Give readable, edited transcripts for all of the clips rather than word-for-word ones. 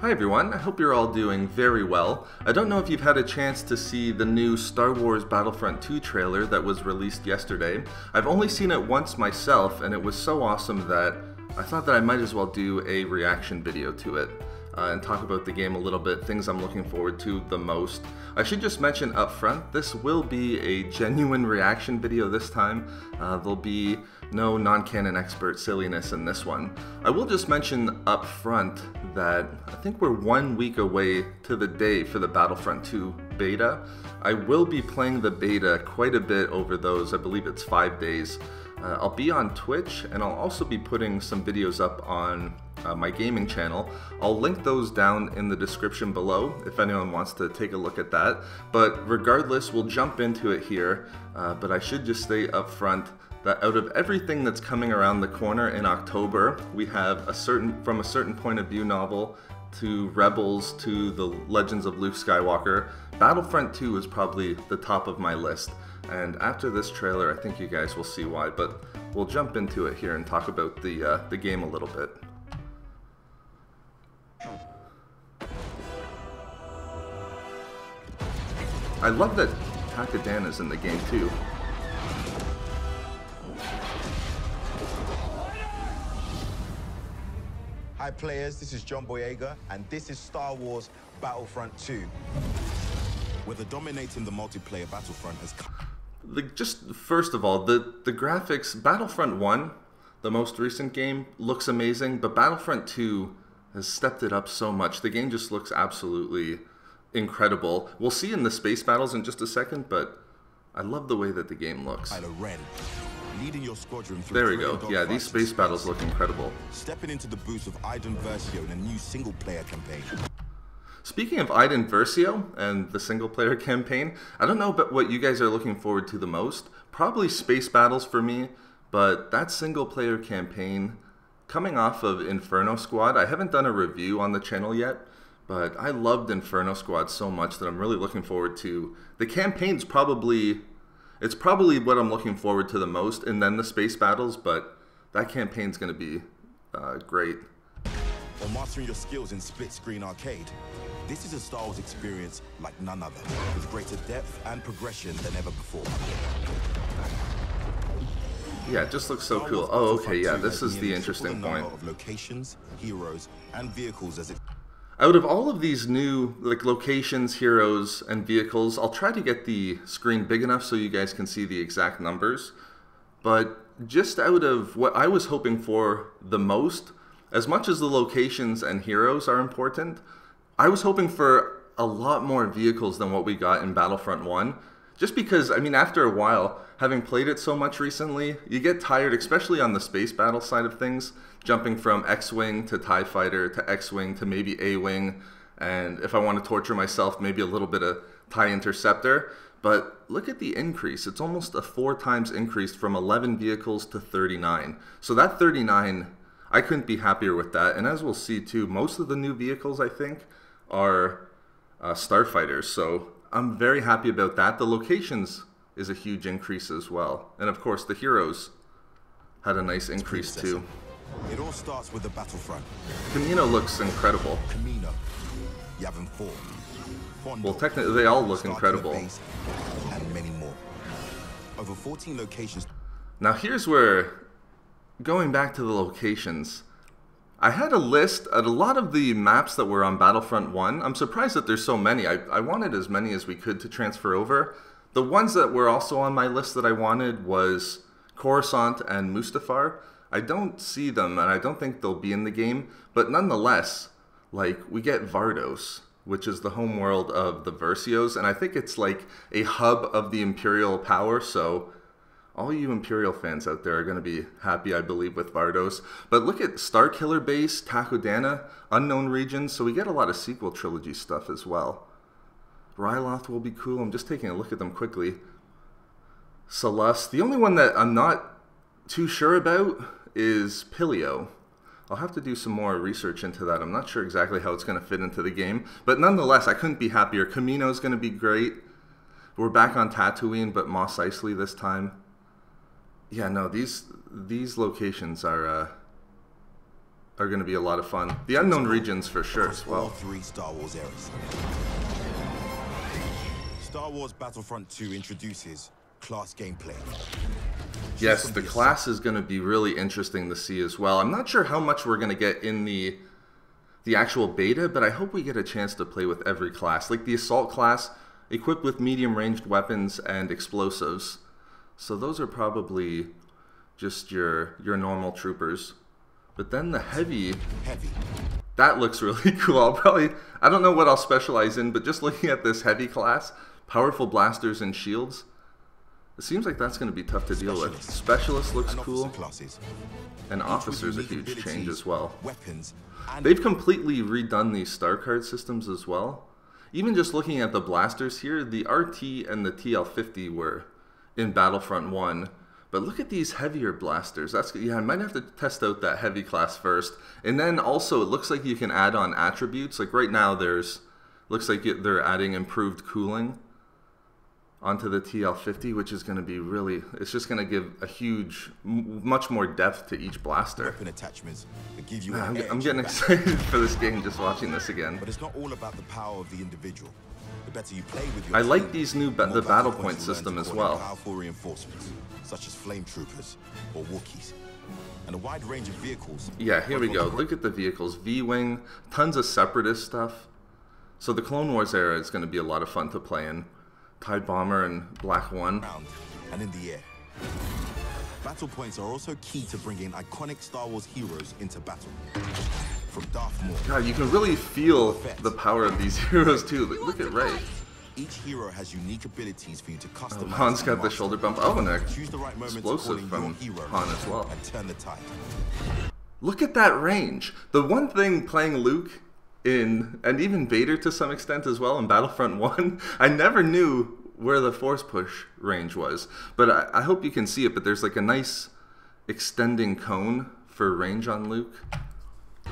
Hi everyone, I hope you're all doing very well. I don't know if you've had a chance to see the new Star Wars Battlefront 2 trailer that was released yesterday. I've only seen it once myself, and it was so awesome that I thought that I might as well do a reaction video to it. And talk about the game a little bit, things I'm looking forward to the most. I should just mention up front, this will be a genuine reaction video this time. There'll be no non-canon expert silliness in this one. I will just mention up front that I think we're 1 week away to the day for the Battlefront 2 beta. I will be playing the beta quite a bit over those, I believe it's 5 days. I'll be on Twitch, and I'll also be putting some videos up on my gaming channel. I'll link those down in the description below if anyone wants to take a look at that. But regardless, we'll jump into it here. But I should just say up front that out of everything that's coming around the corner in October, we have From a Certain Point of View novel to Rebels to the Legends of Luke Skywalker, Battlefront 2 is probably the top of my list. And after this trailer, I think you guys will see why, but we'll jump into it here and talk about the game a little bit. I love that Takadana's in the game too. Hi players, this is John Boyega, and this is Star Wars Battlefront 2. Whether dominating the multiplayer Battlefront has come. Just first of all, the graphics, Battlefront 1, the most recent game, looks amazing, but Battlefront 2 has stepped it up so much. The game just looks absolutely incredible. We'll see in the space battles in just a second, but I love the way that the game looks. Leading your squadron through there we go. Yeah, these space battles look incredible. Stepping into the boots of Iden Versio in a new single-player campaign. Speaking of Iden Versio and the single-player campaign, I don't know about what you guys are looking forward to the most. Probably space battles for me, but that single-player campaign coming off of Inferno Squad, I haven't done a review on the channel yet, but I loved Inferno Squad so much that I'm really looking forward to. The campaign's it's probably what I'm looking forward to the most, and then the space battles, but that campaign's going to be great. Or mastering your skills in split-screen arcade. This is a Star Wars experience like none other, with greater depth and progression than ever before. Yeah, it just looks so cool. Oh, okay, yeah, this is the interesting point. Of locations, heroes, and vehicles as it. Out of all of these new locations, heroes, and vehicles, I'll try to get the screen big enough so you guys can see the exact numbers. But just out of what I was hoping for the most, as much as the locations and heroes are important, I was hoping for a lot more vehicles than what we got in Battlefront 1. Just because, I mean, after a while, having played it so much recently, you get tired, especially on the space battle side of things, jumping from X-Wing to TIE Fighter to X-Wing to maybe A-Wing, and if I want to torture myself, maybe a little bit of TIE Interceptor. But look at the increase. It's almost a 4 times increase from 11 vehicles to 39. So that 39, I couldn't be happier with that. And as we'll see too, most of the new vehicles, I think, are Starfighters. So I'm very happy about that. The locations is a huge increase as well. And of course, the heroes had a nice increase too. It all starts with the Battlefront. Camino looks incredible. Camino, Yavin 4. Well, technically, they all look incredible. And many more. Over 14 locations. Now here's where, going back to the locations, I had a list at a lot of the maps that were on Battlefront 1. I'm surprised that there's so many. I wanted as many as we could to transfer over. The ones that were also on my list that I wanted was Coruscant and Mustafar. I don't see them, and I don't think they'll be in the game, but nonetheless, we get Vardos, which is the home world of the Versios, and I think it's like a hub of the Imperial power, so all you Imperial fans out there are going to be happy, I believe, with Vardos. But look at Starkiller Base, Takodana, Unknown Regions, so we get a lot of sequel trilogy stuff as well. Ryloth will be cool. I'm just taking a look at them quickly. Salus. The only one that I'm not too sure about is Pilio. I'll have to do some more research into that. I'm not sure exactly how it's going to fit into the game. But nonetheless, I couldn't be happier. Camino's going to be great. We're back on Tatooine, but Mos Eisley this time. Yeah, no, these locations are are going to be a lot of fun. The unknown regions for sure Across as well. all three Star Wars eras. Star Wars Battlefront 2 introduces class gameplay. Yes, the class is going to be really interesting to see as well. I'm not sure how much we're going to get in the actual beta, but I hope we get a chance to play with every class. Like the Assault class, equipped with medium-ranged weapons and explosives. So those are probably just your normal troopers. But then the Heavy, that looks really cool. I don't know what I'll specialize in, but just looking at this Heavy class, powerful blasters and shields, it seems like that's going to be tough to deal with. Specialist looks cool, and Officer's a huge change as well. They've completely redone these star card systems as well. Even just looking at the blasters here, the RT and the TL50 were in Battlefront 1. But look at these heavier blasters. Yeah, I might have to test out that Heavy class first. And then also, it looks like you can add on attributes. Like right now, looks like they're adding improved cooling onto the TL50, which is going to be really, it's just going to give a huge, much more depth to each blaster. Weapon attachments that give you I'm getting excited for this game just watching this again. But it's not all about the power of the individual. The better you play with your I like team, these new the battle point system as well. Powerful reinforcements, such as flame troopers or Wookiees, and a wide range of vehicles. Yeah, here we go. Look at the vehicles. V-Wing, tons of Separatist stuff. So the Clone Wars era is going to be a lot of fun to play in. TIE Bomber and Black One. And in the air. Battle points are also key to bringing iconic Star Wars heroes into battle. From Darth Maul. God, you can really feel the power of these heroes too. Look at Rey. Each hero has unique abilities for you to customize. Han's got the shoulder bump. Oh, and an Choose the right moment explosive to from Han as well. And turn the tide. Look at that range. The one thing playing Luke and even Vader to some extent as well in Battlefront 1, I never knew where the force push range was. But I hope you can see it, but there's like a nice extending cone for range on Luke.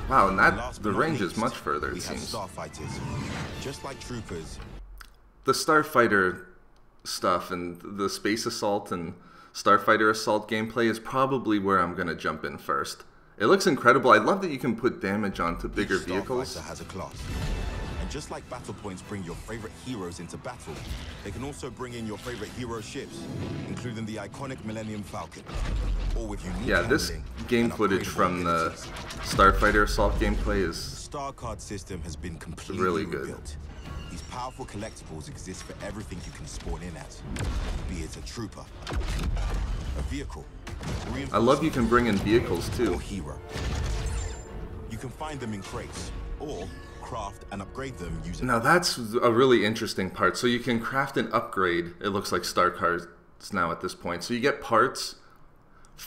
Wow, and the range is much further, it seems. Starfighters, just like troopers. The Starfighter stuff and the Space Assault and Starfighter Assault gameplay is probably where I'm going to jump in first. It looks incredible. I love that you can put damage onto bigger vehicles. Starfighter has a class. And just like battle points bring your favorite heroes into battle, they can also bring in your favorite hero ships, including the iconic Millennium Falcon. Or with unique this game footage from the Starfighter Assault gameplay is Star card system has been completely really good. rebuilt. These powerful collectibles exist for everything you can spawn in as, be it a trooper, a vehicle, I love you can bring in vehicles too. or hero. You can find them in crates, or craft and upgrade them using... Now that's a really interesting part. So you can craft and upgrade, it looks like star cards now at this point. So you get parts,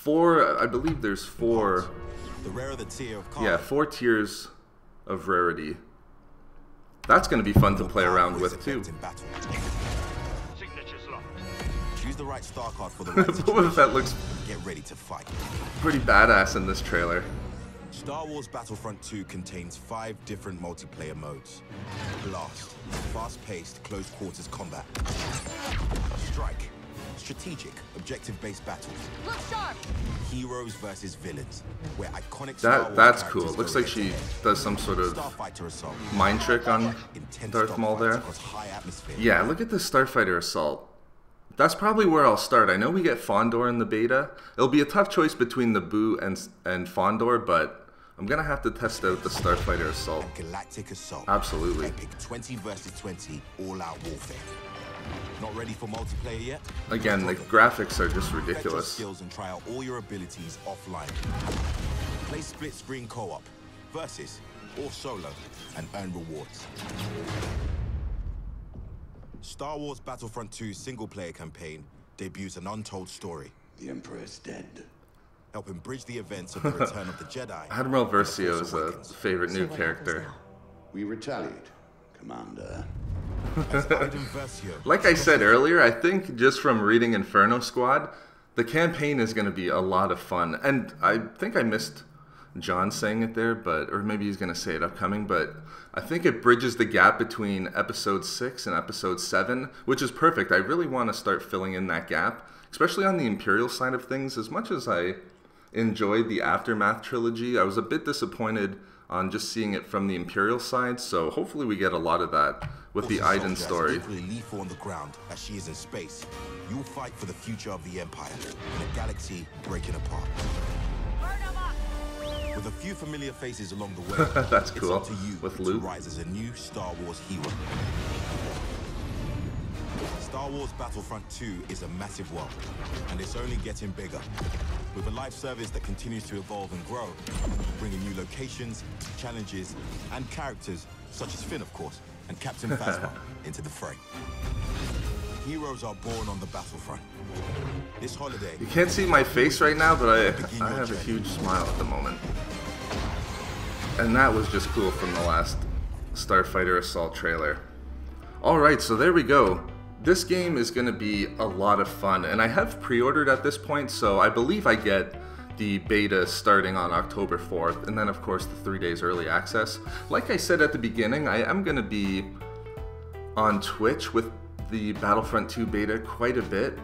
I believe there's 4... The rarer the tier of cards, Yeah, 4 tiers of rarity. That's going to be fun to play around with too. Signatures locked. Choose the right star card for the right Boba Fett looks Get ready to fight. pretty badass in this trailer. Star Wars Battlefront 2 contains 5 different multiplayer modes. Blast, fast-paced, close-quarters combat. Strike, strategic, objective-based battles. Look sharp! Heroes versus villains, where iconic Star Wars That's cool. characters It looks go like she does some sort of Starfighter Assault. mind trick on Intense Darth Maul dogfights there. across high atmosphere. Yeah, look at the Starfighter Assault. That's probably where I'll start. I know we get Fondor in the beta. It'll be a tough choice between the Boo and Fondor, but I'm gonna have to test out the Starfighter Assault. Galactic Assault. Absolutely. Epic 20 versus 20 all-out warfare. Not ready for multiplayer yet? Again, the graphics are just Perfect your ridiculous. skills and try out all your abilities offline. Play split screen co-op, versus, or solo, and earn rewards. Star Wars Battlefront 2 single-player campaign debuts an untold story. The Emperor is dead. Helping bridge the events of the Return of the Jedi. Admiral and The Versio Force is a Awakens. favorite new So what happens character. now? We retaliate, Commander. As Iden Versio, Like I said earlier, I think just from reading Inferno Squad, the campaign is going to be a lot of fun. And I think I missed John saying it there, or maybe he's going to say it upcoming, but I think it bridges the gap between Episode 6 and Episode 7, which is perfect. I really want to start filling in that gap, especially on the Imperial side of things. As much as I enjoyed the Aftermath trilogy. I was a bit disappointed on just seeing it from the Imperial side, so hopefully we get a lot of that with the Iden story. Equally lethal on the ground as she is in space. You will fight for the future of the Empire in a galaxy breaking apart. With a few familiar faces along the way, that's cool. It's up to you with to Luke. rise as a new Star Wars hero. Star Wars Battlefront 2 is a massive world, and it's only getting bigger. With a live service that continues to evolve and grow, bringing new locations, challenges, and characters, such as Finn, of course, and Captain Phasma into the fray. Heroes are born on the battlefront. This holiday... You can't see my face right now, but I have a huge smile at the moment. And that was just cool from the last Starfighter Assault trailer. Alright, so there we go. This game is going to be a lot of fun, and I have pre-ordered at this point, so I believe I get the beta starting on October 4th, and then of course the 3 days early access. Like I said at the beginning, I am going to be on Twitch with the Battlefront 2 beta quite a bit,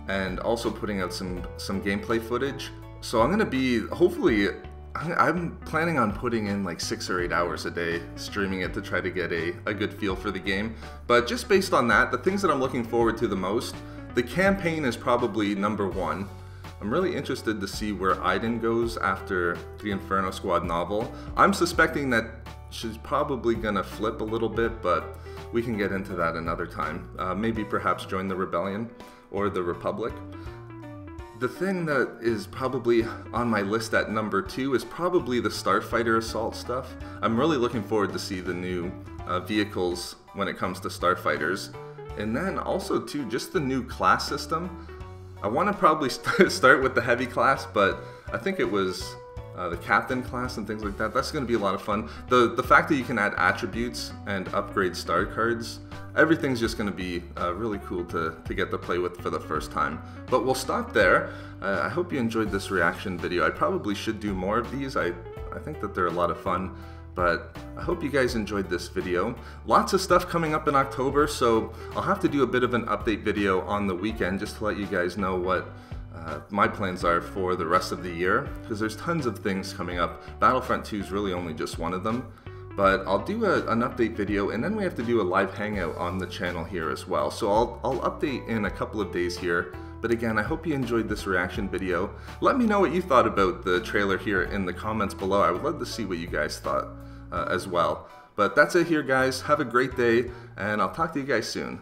and also putting out some gameplay footage. So I'm going to be, hopefully, I'm planning on putting in like 6 or 8 hours a day streaming it to try to get a good feel for the game. But just based on that, the things that I'm looking forward to the most, the campaign is probably number one. I'm really interested to see where Iden goes after the Inferno Squad novel. I'm suspecting that she's probably gonna flip a little bit, but we can get into that another time. Maybe perhaps join the Rebellion or the Republic. The thing that is probably on my list at number 2 is probably the Starfighter Assault stuff. I'm really looking forward to see the new vehicles when it comes to Starfighters. And then also too, just the new class system. I want to probably start with the heavy class, but I think it was the captain class and things like that. That's going to be a lot of fun. The fact that you can add attributes and upgrade star cards, everything's just going to be really cool to get to play with for the first time. But we'll stop there. I hope you enjoyed this reaction video. I probably should do more of these. I think that they're a lot of fun. But I hope you guys enjoyed this video. Lots of stuff coming up in October, so I'll have to do a bit of an update video on the weekend just to let you guys know what my plans are for the rest of the year, because there's tons of things coming up. Battlefront 2 is really only just one of them. But I'll do an update video, and then we have to do a live hangout on the channel here as well. So I'll update in a couple of days here. But again, I hope you enjoyed this reaction video. Let me know what you thought about the trailer here in the comments below. I would love to see what you guys thought as well. But that's it here, guys. Have a great day, and I'll talk to you guys soon.